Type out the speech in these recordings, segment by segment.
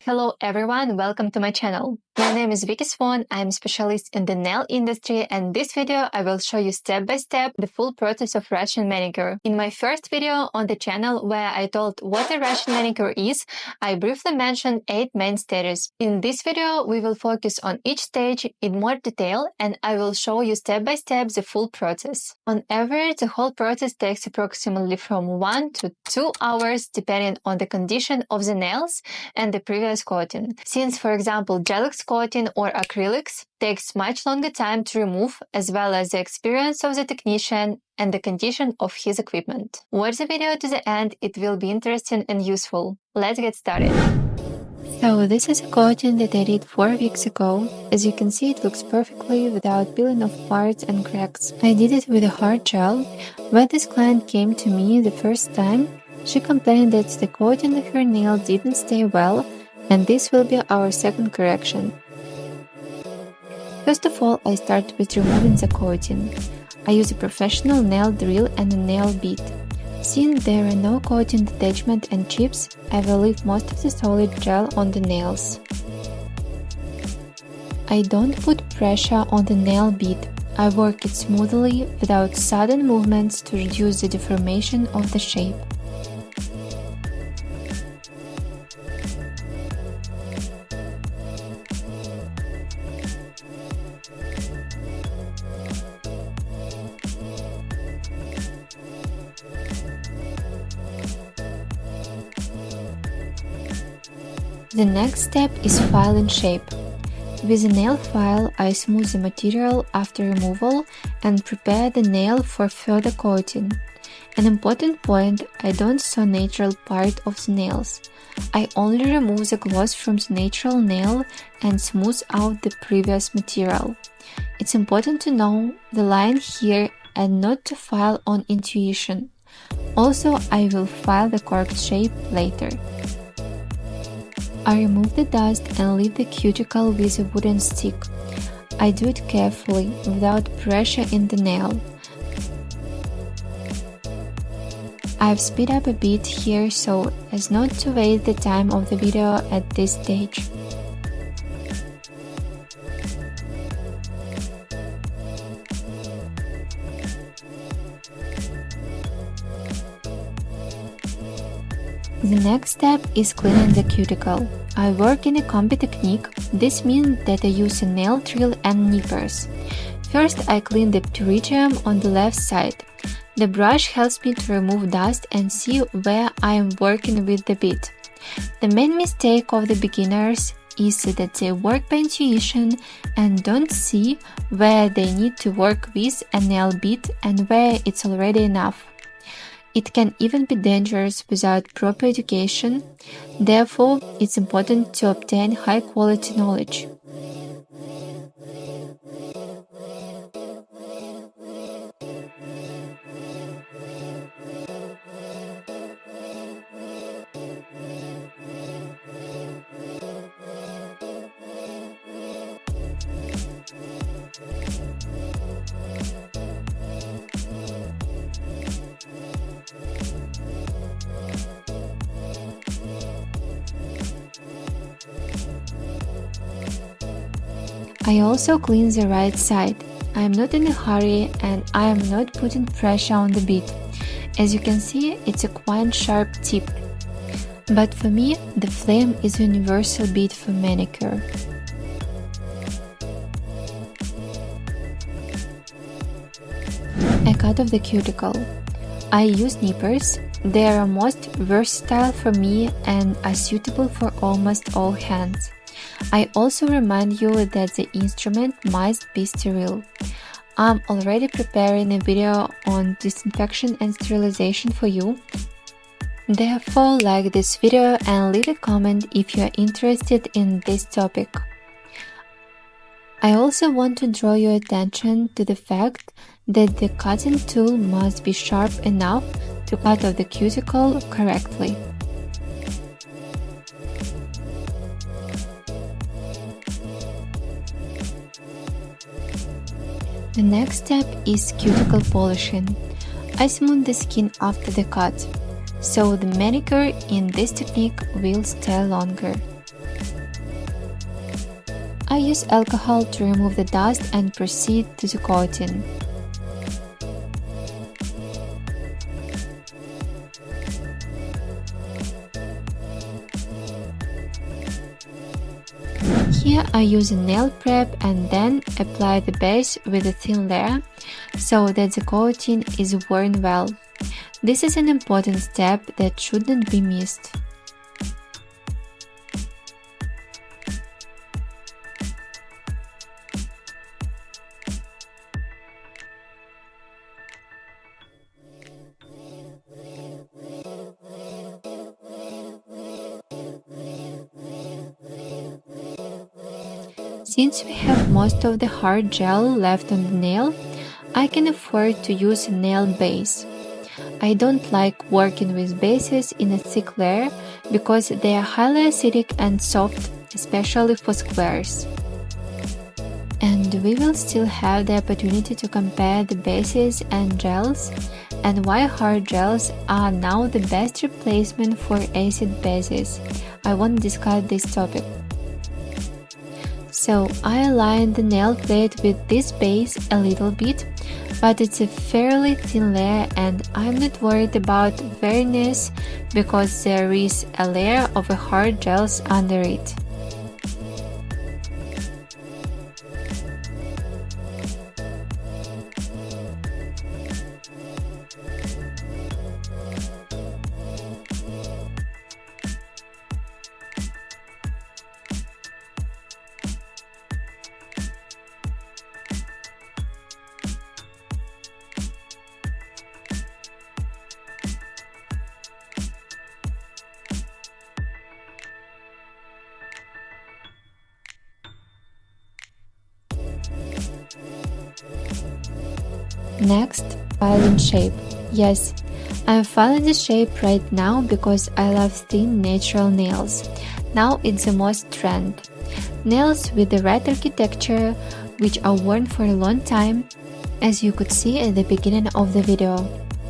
Hello everyone, welcome to my channel. My name is Vikki Swan, I'm a specialist in the nail industry, and in this video I will show you step by step the full process of Russian manicure. In my first video on the channel where I told what a Russian manicure is, I briefly mentioned 8 main stages. In this video we will focus on each stage in more detail and I will show you step by step the full process. On average, the whole process takes approximately from 1 to 2 hours depending on the condition of the nails and the previous coating. Since, for example, gel-X coating or acrylics takes much longer time to remove, as well as the experience of the technician and the condition of his equipment. Watch the video to the end, it will be interesting and useful. Let's get started. So this is a coating that I did 4 weeks ago. As you can see, it looks perfectly without peeling off parts and cracks. I did it with a hard gel. When this client came to me the first time, she complained that the coating of her nail didn't stay well, and this will be our second correction. First of all, I start with removing the coating. I use a professional nail drill and a nail bit. Since there are no coating detachment and chips, I will leave most of the solid gel on the nails. I don't put pressure on the nail bit. I work it smoothly without sudden movements to reduce the deformation of the shape. The next step is filing shape. With a nail file, I smooth the material after removal and prepare the nail for further coating. An important point, I don't sew natural part of the nails. I only remove the gloss from the natural nail and smooth out the previous material. It's important to know the line here and not to file on intuition. Also, I will file the correct shape later. I remove the dust and leave the cuticle with a wooden stick. I do it carefully, without pressure in the nail. I've speed up a bit here so as not to waste the time of the video at this stage. The next step is cleaning the cuticle. I work in a combi technique. This means that I use a nail drill and nippers. First, I clean the pterygium on the left side. The brush helps me to remove dust and see where I am working with the bit. The main mistake of the beginners is that they work by intuition and don't see where they need to work with a nail bit and where it's already enough. It can even be dangerous without proper education, therefore it's important to obtain high-quality knowledge. I also clean the right side. I am not in a hurry and I am not putting pressure on the bit. As you can see, it's a quite sharp tip. But for me, the flame is a universal bit for manicure. A cut of the cuticle. I use nippers. They are most versatile for me and are suitable for almost all hands. I also remind you that the instrument must be sterile. I'm already preparing a video on disinfection and sterilization for you. Therefore, like this video and leave a comment if you are interested in this topic. I also want to draw your attention to the fact that the cutting tool must be sharp enough to cut off the cuticle correctly. The next step is cuticle polishing. I smooth the skin after the cut, so the manicure in this technique will stay longer. I use alcohol to remove the dust and proceed to the coating. Here I use a nail prep and then apply the base with a thin layer so that the coating is worn well. This is an important step that shouldn't be missed. Since we have most of the hard gel left on the nail, I can afford to use a nail base. I don't like working with bases in a thick layer because they are highly acidic and soft, especially for squares. And we will still have the opportunity to compare the bases and gels and why hard gels are now the best replacement for acid bases. I want to discuss this topic. So I align the nail plate with this base a little bit, but it's a fairly thin layer and I'm not worried about weariness because there is a layer of hard gels under it. Next, filing shape. Yes, I'm filing the shape right now because I love thin natural nails. Now it's the most trend. Nails with the right architecture, which are worn for a long time, as you could see at the beginning of the video.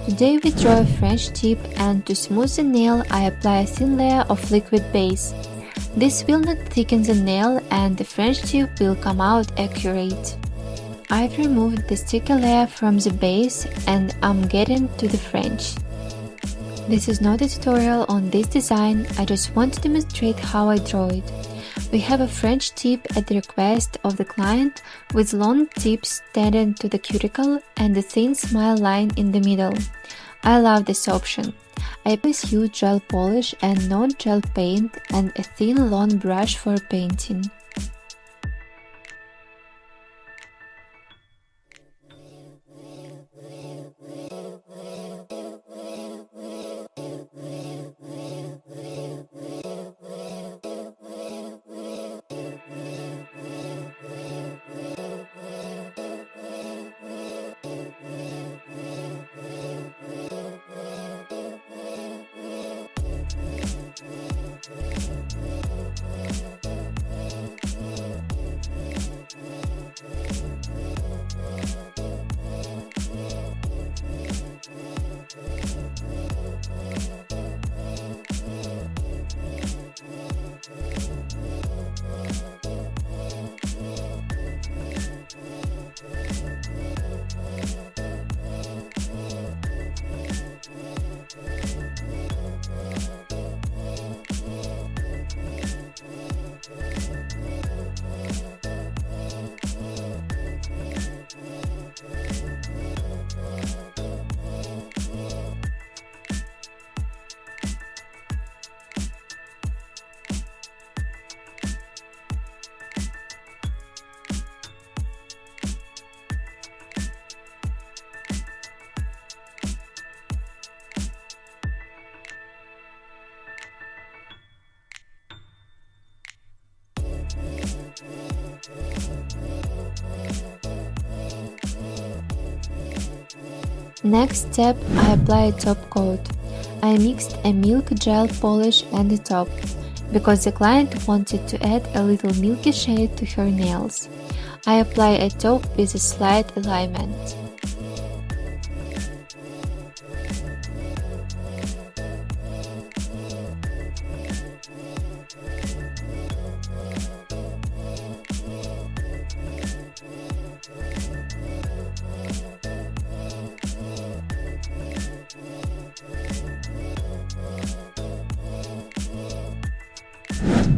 Today we draw a French tip and to smooth the nail I apply a thin layer of liquid base. This will not thicken the nail and the French tip will come out accurate. I've removed the sticky layer from the base and I'm getting to the French. This is not a tutorial on this design, I just want to demonstrate how I draw it. We have a French tip at the request of the client with long tips standing to the cuticle and a thin smile line in the middle. I love this option. I use gel polish and non-gel paint and a thin long brush for painting. Next step, I apply a top coat. I mixed a milk gel polish and a top, because the client wanted to add a little milky shade to her nails. I apply a top with a slight alignment.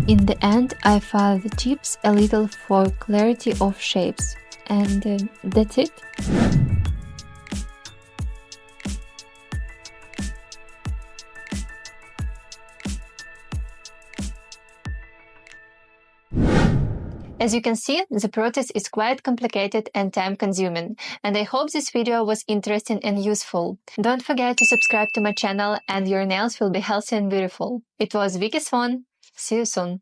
In the end, I filed the tips a little for clarity of shapes. And that's it. As you can see, the process is quite complicated and time-consuming, and I hope this video was interesting and useful. Don't forget to subscribe to my channel and your nails will be healthy and beautiful. It was Vikki Swan. See you soon.